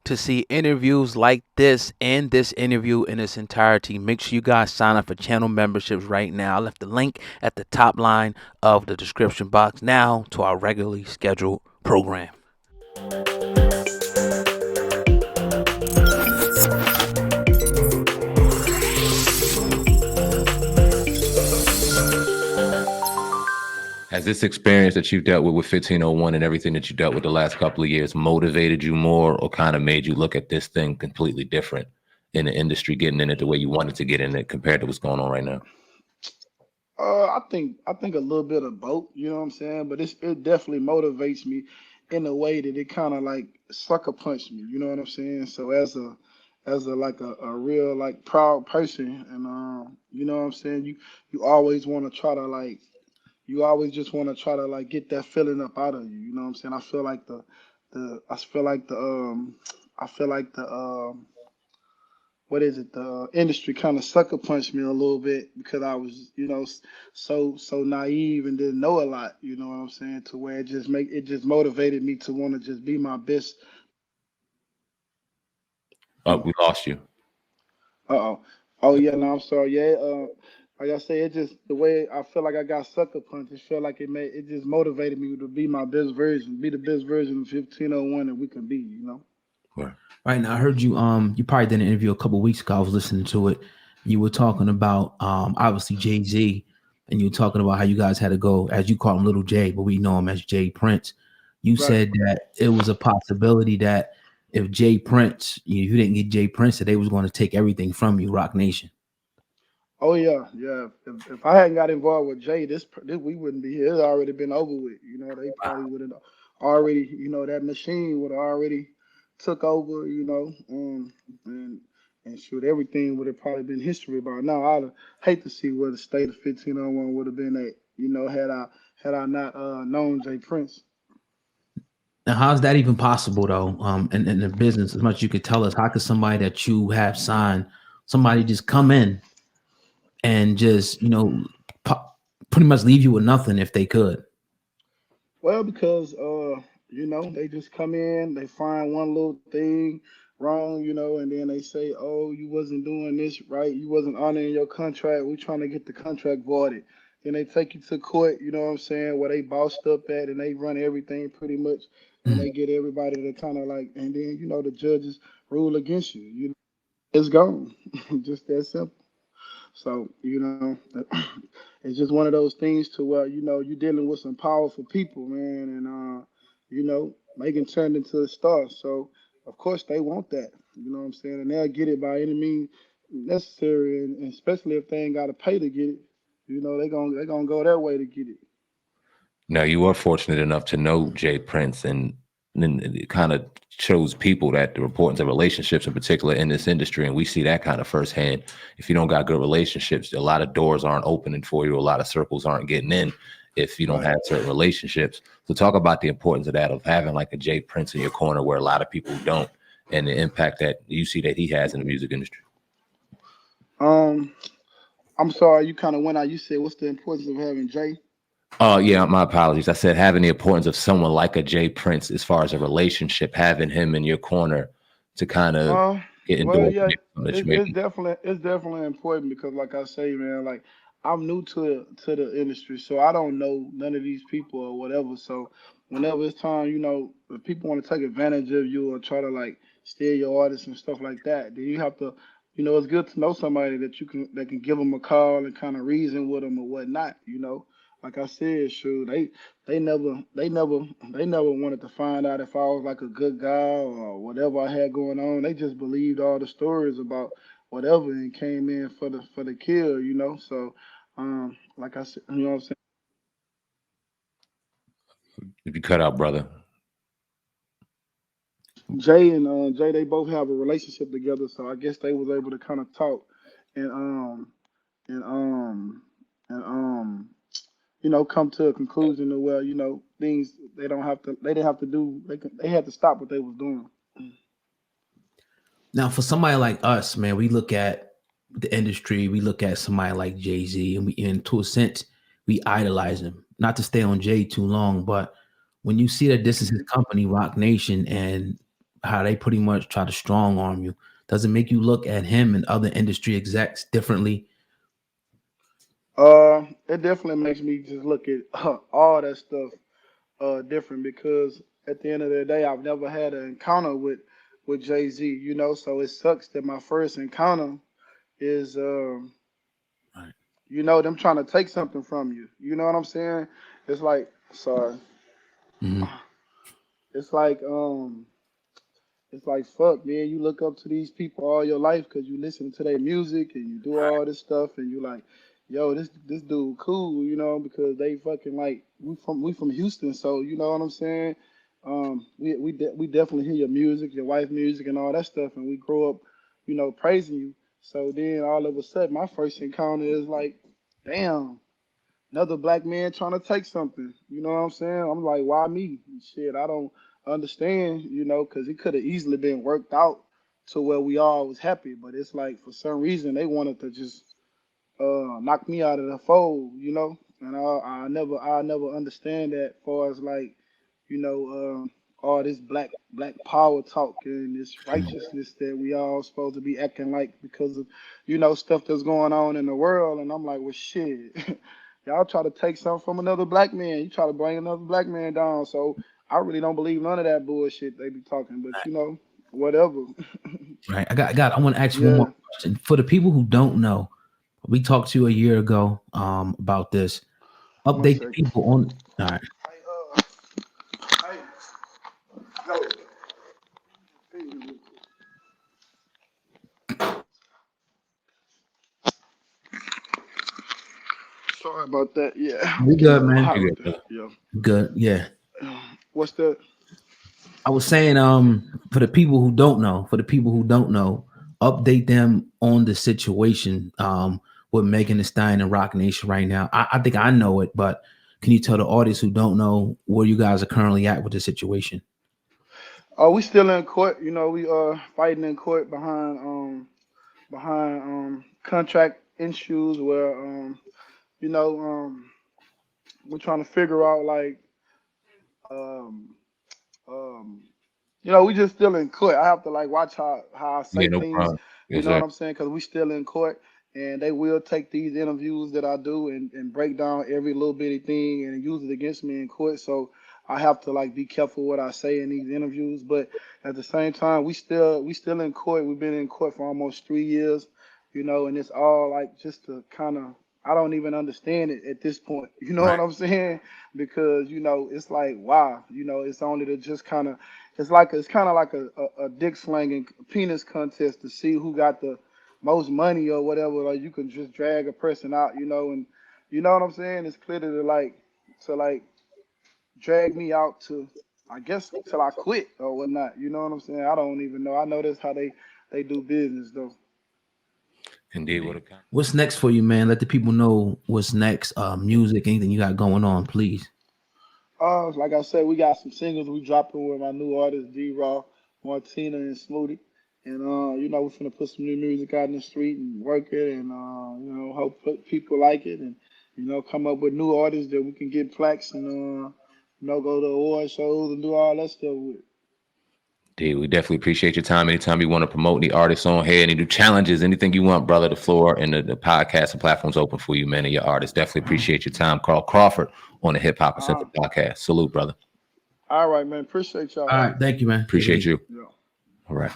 to see interviews like this and this interview in its entirety, make sure you guys sign up for channel memberships right now. I left the link at the top line of the description box. Now to our regularly scheduled program. Has this experience that you've dealt with 1501 and everything that you dealt with the last couple of years motivated you more or kind of made you look at this thing completely different in the industry, getting in it the way you wanted to get in it compared to what's going on right now? I think a little bit of both, you know what I'm saying? But it definitely motivates me in a way that it kind of like sucker punch me, you know what I'm saying? So as a like a real like proud person, and you know what I'm saying, you always want to try to like you always just want to try to like get that feeling up out of you, you know what I'm saying? I feel like the what is it? The industry kind of sucker punched me a little bit because I was, so naive and didn't know a lot. You know what I'm saying? To where it just motivated me to want to just be my best. We lost you. Uh oh. Oh yeah, no, I'm sorry. Yeah, like I say, it just the way I feel like I got sucker punched. It felt like it just motivated me to be my best version, be the best version of 1501 that we can be. You know. Right. Right now, I heard you probably did an interview a couple of weeks ago. I was listening to it. You were talking about obviously Jay-Z, and you were talking about how you guys had to go, as you call him Little J, but we know him as Jay Prince. You Right. said that it was a possibility that if Jay Prince, you didn't get Jay Prince, that they was going to take everything from you, Roc Nation. Oh yeah, yeah. If I hadn't got involved with Jay, this we wouldn't be here. It's already been over with. You know, they probably would have already. You know, that machine would have already took over. You know, and shoot, everything would have probably been history by now. I'd hate to see where the state of 1501 would have been at. You know, had I not known Jay Prince. Now, how's that even possible though? In the business, as much as you could tell us, how could somebody that you have signed, somebody just come in and just pretty much leave you with nothing if they could? Well, because they just come in, they find one little thing wrong, and then they say, "Oh, you wasn't doing this right. You wasn't honoring your contract. We're trying to get the contract voided." Then they take you to court, you know what I'm saying, where they bossed up at and they run everything pretty much, and Mm. they get everybody to kind of like, and then the judges rule against you. It's gone, just that simple. So, it's just one of those things to where, you're dealing with some powerful people, man, and Megan turned into a star. So of course they want that. You know what I'm saying? And they'll get it by any means necessary, and especially if they ain't gotta pay to get it. They gonna go that way to get it. Now, you are fortunate enough to know Jay Prince, and then it kind of shows people that the importance of relationships, in particular in this industry, and we see that kind of firsthand. If you don't got good relationships, a lot of doors aren't opening for you, a lot of circles aren't getting in if you don't Right. have certain relationships. So talk about the importance of that, of having like a Jay Prince in your corner where a lot of people don't, and the impact that you see that he has in the music industry. Um, I'm sorry, you kind of went out. You said, what's the importance of having Jay? Oh, yeah, my apologies. I said having the importance of someone like a Jay Prince as far as a relationship, having him in your corner to kind of Uh, get well, endorsed yeah, that you it's maybe. definitely important because, like I say, man, like I'm new to the industry, so I don't know none of these people or whatever. So whenever it's time, if people want to take advantage of you or try to like steal your artists and stuff like that, then you have to, it's good to know somebody that can give them a call and kind of reason with them or whatnot. Like I said, sure, they never wanted to find out if I was like a good guy or whatever I had going on. They just believed all the stories about whatever and came in for the kill. So, like I said, you know what I'm saying. If you cut out, brother. Jay, they both have a relationship together, so I guess they was able to kind of talk and and and come to a conclusion to where things they didn't have to do they had to stop what they was doing. Now, for somebody like us, man, we look at the industry, we look at somebody like Jay-Z, and to a sense, we idolize him. Not to stay on Jay too long, but when you see that this is his company, Roc Nation, and how they pretty much try to strong arm you? Does it make you look at him and other industry execs differently? It definitely makes me just look at all that stuff different because at the end of the day, I've never had an encounter with Jay-Z, you know. So it sucks that my first encounter is Right. you know, them trying to take something from you. You know what I'm saying? It's like, sorry, Mhm. it's like it's like fuck, man. You look up to these people all your life because you listen to their music and you do all this stuff, and you like, yo, this dude cool, you know, because they fucking like we from Houston, so you know what I'm saying. We definitely hear your music, your wife music, and all that stuff, and we grow up, you know, praising you. So then all of a sudden, my first encounter is like, damn, another black man trying to take something. You know what I'm saying? I'm like, why me? Shit, I don't understand, you know, because it could have easily been worked out to where we all was happy. But it's like for some reason they wanted to just knock me out of the fold, you know. And I never understand that. Far as like, you know, all this black power talk and this righteousness that we all supposed to be acting like because of, you know, stuff that's going on in the world. And I'm like, well, shit, y'all try to take something from another black man. You try to bring another black man down. So I really don't believe none of that bullshit they be talking. But you know, whatever. Right. I want to ask you one Yeah. more question. For the people who don't know, we talked to you a year ago about this. One Update the second. people on. All right. Hey, yo. Sorry about that. Yeah, I'm We getting a good, little man. hot You right good, there. brother? Yeah. Good. Yeah. What's that? I was saying, for the people who don't know, update them on the situation, with Megan Thee Stallion and Roc Nation right now. I think I know it, but can you tell the audience who don't know where you guys are currently at with the situation? Oh, we still in court. You know, we fighting in court behind contract issues where you know we're trying to figure out like um um you know, we just still in court. I have to like watch how I Yeah, say no things. problem. You Yes, know what sir. I'm saying? Because we still in court, and they will take these interviews that I do and break down every little bitty thing and use it against me in court. So I have to like be careful what I say in these interviews. But at the same time, we still in court. We've been in court for almost 3 years. You know, and it's all like just to kind of I don't even understand it at this point. You know Right. what I'm saying? Because you know it's like wow. You know, it's only to just kind of it's kind of like a dick slanging penis contest to see who got the most money or whatever. Like you can just drag a person out, you know, and you know what I'm saying. It's clearly to like drag me out to I guess till I quit or whatnot. You know what I'm saying? I don't even know. I know that's how they do business though. Indeed, what a What's next for you, man? Let the people know what's next. Music, anything you got going on, please. Like I said, we got some singles we dropping with my new artist D Raw, Martina, and Smoothie. And you know, we're finna put some new music out in the street and work it and you know, hope people like it and you know, come up with new artists that we can get plaques and you know, go to award shows and do all that stuff with. Dude, we definitely appreciate your time. Anytime you want to promote any artists on here, any new challenges, anything you want, brother, the floor and the podcast and platforms open for you, man, and your artists. Definitely appreciate your time. Carl Crawford on the Hip Hop Uh, Uncensored Podcast. Salute, brother. all right, man. Appreciate y'all. All right. Thank you, man. Take it Appreciate easy. you. Yeah. All right.